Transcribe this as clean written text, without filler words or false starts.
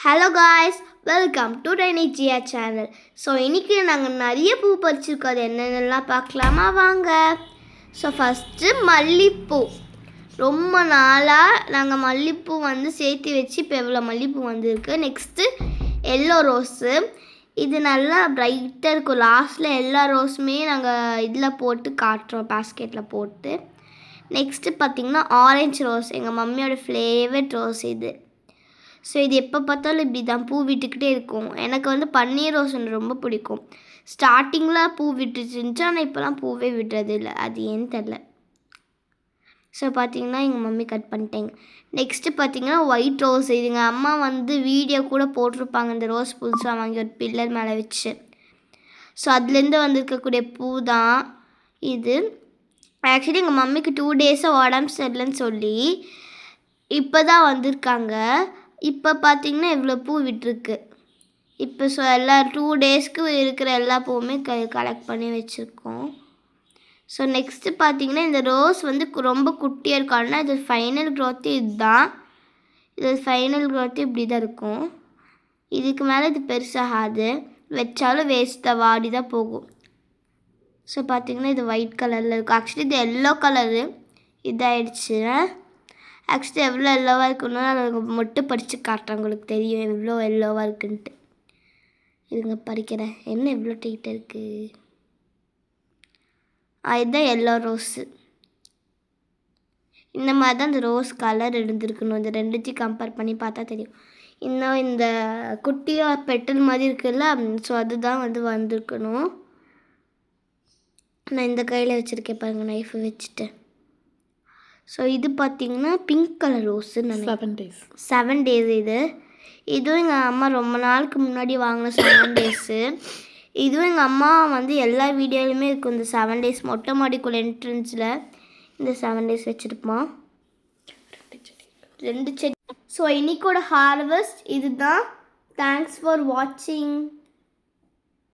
Hello guys, welcome to tiny Jia channel. So இன்றைக்கி நாங்கள் நிறைய பூ பறிச்சிருக்கோம். அது என்னென்னலாம் பார்க்கலாமா வாங்க. ஸோ ஃபஸ்ட்டு மல்லிகைப்பூ. ரொம்ப நாளாக நாங்கள் மல்லிகைப்பூ சேர்த்து வச்சு இப்போ எவ்வளோ மல்லிகைப்பூ வந்திருக்கு. Next yellow rose. இது நல்லா ப்ரைட்டாக இருக்கும். லாஸ்ட்டில் எல்லா ரோஸுமே நாங்கள் இதில் போட்டு காட்டுறோம், பாஸ்கெட்டில் போட்டு. நெக்ஸ்ட்டு பார்த்திங்கன்னா ஆரஞ்சு ரோஸ், எங்கள் மம்மியோட ஃபேவரட் ரோஸ் இது. ஸோ இது எப்போ பார்த்தாலும் இப்படி தான் பூ விட்டுக்கிட்டே இருக்கும். எனக்கு பன்னீர் ரோஸ் ரொம்ப பிடிக்கும். ஸ்டார்டிங்கில் பூ விட்டுருந்துச்சு, ஆனால் இப்போலாம் பூவே விடுறது இல்லை, அது ஏன்னு தெரில. ஸோ பார்த்திங்கன்னா எங்கள் மம்மி கட் பண்ணிட்டேங்க. நெக்ஸ்ட்டு பார்த்திங்கன்னா ஒயிட் ரோஸ். இதுங்க அம்மா வீடியோ கூட போட்டிருப்பாங்க, இந்த ரோஸ் புதுசாக வாங்கி ஒரு பில்லர் மேலே வச்சு. ஸோ அதுலேருந்து வந்திருக்கக்கூடிய பூ தான் இது. ஆக்சுவலி எங்கள் மம்மிக்கு 2 டேஸாக உடம்பு சரியில்லைன்னு சொல்லி இப்போ தான் வந்திருக்காங்க. இப்போ பார்த்திங்கன்னா இவ்வளோ பூ விட்டுருக்கு. இப்போ எல்லா 2 டேஸ்க்கு இருக்கிற எல்லா பூவுமே கலெக்ட் பண்ணி வச்சுருக்கோம். ஸோ நெக்ஸ்ட்டு பார்த்திங்கன்னா இந்த ரோஸ் ரொம்ப குட்டியாக இருக்கும். ஆனால் இது ஃபைனல் க்ரோத்து இதுதான். இது ஃபைனல் க்ரோத்து இப்படி தான் இருக்கும். இதுக்கு மேலே இது பெருசாகாது, வச்சாலும் வேஸ்ட்டாக வாடி தான் போகும். ஸோ பார்த்திங்கன்னா இது ஒயிட் கலரில் இருக்கும். ஆக்சுவலி இது எல்லோ கலரு இதாகிடுச்சு. ஆக்சுவலி எவ்வளோ எல்லோவாக இருக்குன்னு அதை மட்டும் பறித்து காட்டுறேன், உங்களுக்கு தெரியும் எவ்வளோ எல்லோவாக இருக்குன்ட்டு. இதுங்க பறிக்கிறேன். என்ன எவ்வளோ டைட்டாக இருக்குது. இதுதான் எல்லோ ரோஸு. இந்த மாதிரி தான் இந்த ரோஸ் கலர் இருந்திருக்கணும். இந்த ரெண்டுத்தையும் கம்பேர் பண்ணி பார்த்தா தெரியும். இன்னும் இந்த குட்டியாக பெட்டல் மாதிரி இருக்குல்ல, ஸோ அதுதான் வந்திருக்கணும். நான் இந்த கையில் வச்சுருக்கேன் பாருங்கள், நைஃபை வச்சுட்டு. ஸோ இது பார்த்திங்கன்னா பிங்க் கலர் ரோஸு. 7 டேஸ் இதுவும் எங்கள் அம்மா ரொம்ப நாளுக்கு முன்னாடி வாங்கின 7 டேஸு. இதுவும் எங்கள் அம்மா எல்லா வீடியோலையுமே இருக்கும். இந்த 7 டேஸ் மொட்டை மாடிக்குள்ள என்ட்ரன்ஸில் இந்த 7 டேஸ் வச்சுருப்போம். 2 செடி. ஸோ இன்னைக்கோட ஹார்வெஸ்ட் இது தான். தேங்க்ஸ் ஃபார் வாட்சிங்.